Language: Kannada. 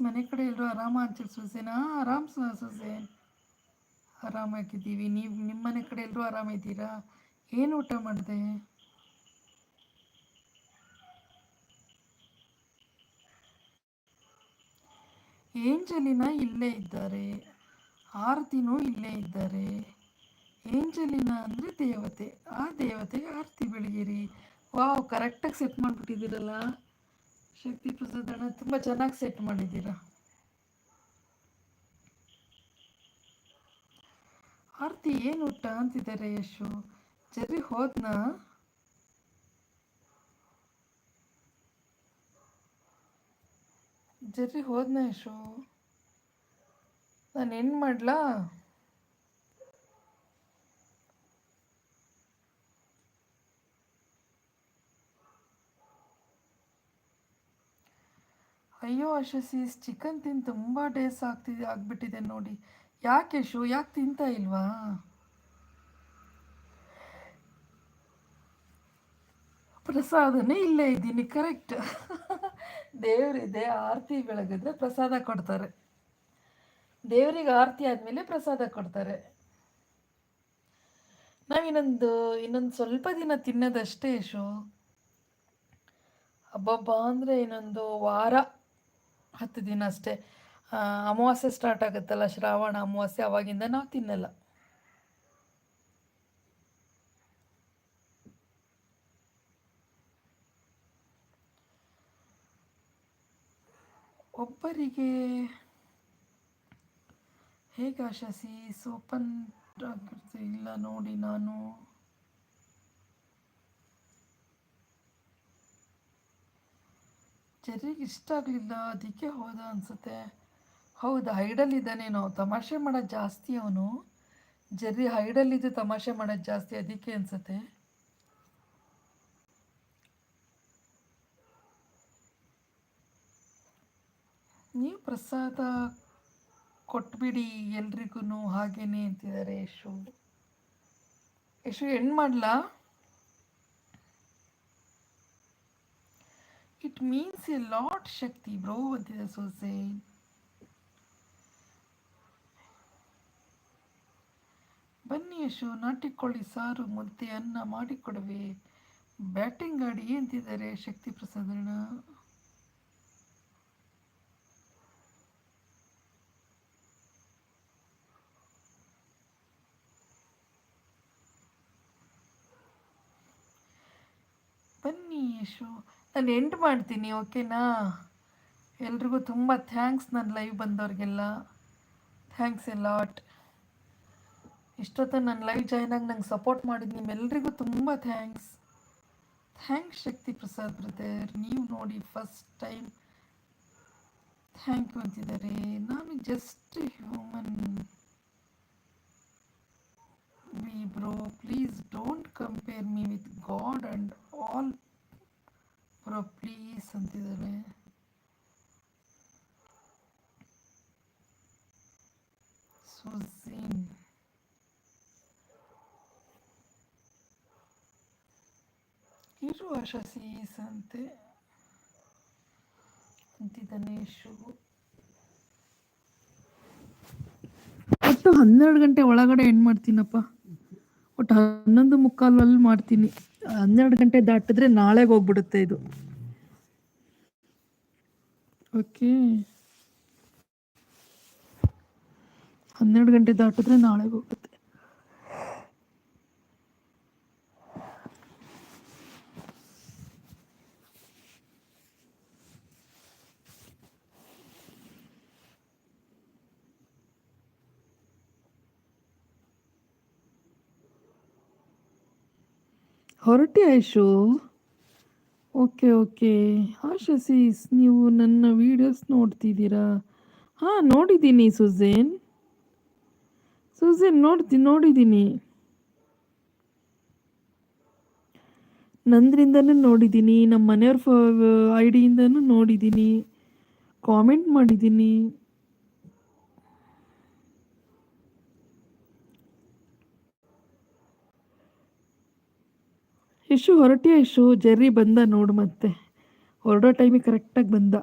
ಮನೆ ಕಡೆ ಎಲ್ಲರೂ ಆರಾಮ ಅಂತೀರಿ ಸುಸೇನಾ? ಆರಾಮ್ ಸುಸೇನ್, ಆರಾಮಾಗಿದ್ದೀವಿ. ನೀವು ನಿಮ್ಮ ಮನೆ ಕಡೆ ಎಲ್ಲರೂ ಆರಾಮಿದ್ದೀರಾ? ಏನು ಊಟ ಮಾಡಿದೆ? ಏಂಜಲಿನಾ ಇಲ್ಲೇ ಇದ್ದಾರೆ, ಆರತಿನೂ ಇಲ್ಲೇ ಇದ್ದಾರೆ. ಏಂಜಲಿನಾ ಅಂದರೆ ದೇವತೆ, ಆ ದೇವತೆಗೆ ಆರತಿ ಬೆಳಗಿರಿ. ವಾವ್, ಕರೆಕ್ಟಾಗಿ ಸೆಟ್ ಮಾಡಿಬಿಟ್ಟಿದ್ದೀರಲ್ಲ ಶಕ್ತಿ ಪ್ರಸಾದ್ ಅಣ್ಣ, ತುಂಬ ಚೆನ್ನಾಗಿ ಸೆಟ್ ಮಾಡಿದ್ದೀರಾ. ಆರತಿ ಏನು ಊಟ ಅಂತಿದ್ದಾರೆ ಯಶು. ಜರ್ರಿ ಹೋದ್ನಾ? ಜರ್ರಿ ಹೋದ್ನಾ ಯಶು? ನಾನು ಏನು ಮಾಡ್ಲಾ? ಅಯ್ಯೋ ಯಶಸ್ಸೀಸ್, ಚಿಕನ್ ತಿಂದು ತುಂಬ ಡೇಸ್ ಆಗ್ಬಿಟ್ಟಿದೆ ನೋಡಿ. ಯಾಕೆ ಯಶು, ಯಾಕೆ ತಿಂತಾ ಇಲ್ವಾ? ಪ್ರಸಾದನೇ ಇಲ್ಲೇ ಇದ್ದೀನಿ, ಕರೆಕ್ಟ್. ದೇವರಿದೆ, ಆರತಿ ಬೆಳಗಿದ್ರೆ ಪ್ರಸಾದ ಕೊಡ್ತಾರೆ. ದೇವರಿಗೆ ಆರತಿ ಆದಮೇಲೆ ಪ್ರಸಾದ ಕೊಡ್ತಾರೆ. ನಾವು ಇನ್ನೊಂದು ಸ್ವಲ್ಪ ದಿನ ತಿನ್ನೋದಷ್ಟೇ ಯಶು. ಹಬ್ಬಬ್ಬ ಅಂದರೆ ಇನ್ನೊಂದು ವಾರ 10 ದಿನ ಅಷ್ಟೇ. ಅಮಾವಾಸ್ಯೆ ಸ್ಟಾರ್ಟ್ ಆಗುತ್ತಲ್ಲ, ಶ್ರಾವಣ ಅಮಾವಾಸ್ಯೆ, ಅವಾಗಿಂದ ನಾವು ತಿನ್ನಲ್ಲ. ಒಬ್ಬರಿಗೆ ಹೇಗೆ ಆಶಾಸಿ ಓಪನ್ ಇಲ್ಲ ನೋಡಿ. ನಾನು ಜರ್ರಿಗೆ ಇಷ್ಟ ಆಗಲಿಲ್ಲ, ಅದಕ್ಕೆ ಹೋದ ಅನಿಸುತ್ತೆ. ಹೌದು, ಹೈಡಲ್ಲಿದ್ದಾನೇನೋ, ತಮಾಷೆ ಮಾಡೋದು ಜಾಸ್ತಿ ಅವನು. ಜರ್ರಿ ಹೈಡಲ್ಲಿದ್ದು ತಮಾಷೆ ಮಾಡೋದು ಜಾಸ್ತಿ, ಅದಕ್ಕೆ ಅನಿಸುತ್ತೆ. ನೀವು ಪ್ರಸಾದ ಕೊಟ್ಬಿಡಿ ಎಲ್ರಿಗೂ ಹಾಗೇನೆ ಅಂತಿದ್ದಾರೆ ಯಶು. ಯಶು ಹೆಣ್ಣು ಮಾಡಲಾ? It means A lot Shakti bro ಅಂತಿದೆ ಸೊಸೆ. ಬನ್ನಿ ಯಶು, ನಾಟಿಕೊಳ್ಳಿ ಸಾರು ಮುದ್ದೆ ಅನ್ನ ಮಾಡಿಕೊಡುವೆ, ಬ್ಯಾಟಿಂಗ್ ಆಡಿ ಅಂತಿದ್ದಾರೆ ಶಕ್ತಿ ಪ್ರಸಾದಣ್ಣ. ಬನ್ನಿ ಯಶು, ನಾನು ಎಂಡ್ ಮಾಡ್ತೀನಿ, ಓಕೆನಾ? ಎಲ್ರಿಗೂ ತುಂಬ ಥ್ಯಾಂಕ್ಸ್, ನನ್ನ ಲೈವ್ ಬಂದವ್ರಿಗೆಲ್ಲ ಥ್ಯಾಂಕ್ಸ್ ಎ ಲಾಟ್. ಇಷ್ಟೊತ್ತು ನನ್ನ ಲೈವ್ ಜಾಯ್ನ್ ಆಗಿ ನಂಗೆ ಸಪೋರ್ಟ್ ಮಾಡಿದ್ದು ನಿಮ್ಮೆಲ್ರಿಗೂ ತುಂಬ ಥ್ಯಾಂಕ್ಸ್. ಥ್ಯಾಂಕ್ಸ್ ಶಕ್ತಿ ಪ್ರಸಾದ್ ಬ್ರದರ್, ನೀವು ನೋಡಿ ಫಸ್ಟ್ ಟೈಮ್ ಥ್ಯಾಂಕ್ ಯು ಅಂತಿದ್ದಾರೆ. ನಾನು just human B bro, please don't compare me with god and all bro please ಅಂತಿದ್ದಾರೆ. ಸುಝೀನ್ ಇರು ಆಶಾ ಸೀಸ್ ಅಂತೆ ಅಂತಿದ್ದಾನೆ ಯಶು. ಒಟ್ಟು 12 ಗಂಟೆ ಒಳಗಡೆ ಎಂಡ್ ಮಾಡ್ತೀನಪ್ಪ. ಒಟ್ಟು 11:45 ಮಾಡ್ತೀನಿ. 12 ಗಂಟೆ ದಾಟಿದ್ರೆ ನಾಳೆಗೆ ಹೋಗ್ಬಿಡುತ್ತೆ ಇದು. ಓಕೆ, 12 ಗಂಟೆ ದಾಟಿದ್ರೆ ನಾಳೆಗೆ ಹೋಗುತ್ತೆ. ಹೊರಟಿ ಆಯ್ಶು. ಓಕೆ ಓಕೆ ಆಶಾಸೀಸ್, ನೀವು ನನ್ನ ವೀಡಿಯೋಸ್ ನೋಡ್ತಿದ್ದೀರಾ? ಹಾಂ, ನೋಡಿದ್ದೀನಿ ಸುಝೇನ್. ನೋಡಿದ್ದೀನಿ, ನಂದ್ರಿಂದನೂ ನೋಡಿದ್ದೀನಿ, ನಮ್ಮ ಮನೆಯವ್ರ ಐಡಿಯಿಂದನೂ ನೋಡಿದ್ದೀನಿ, ಕಾಮೆಂಟ್ ಮಾಡಿದ್ದೀನಿ. ಯಶು ಹೊರಟಿ ಯಶು, ಜರ್ರಿ ಬಂದ ನೋಡು, ಮತ್ತೆ ಹೊರಡೋ ಟೈಮಿಗೆ ಕರೆಕ್ಟಾಗಿ ಬಂದ.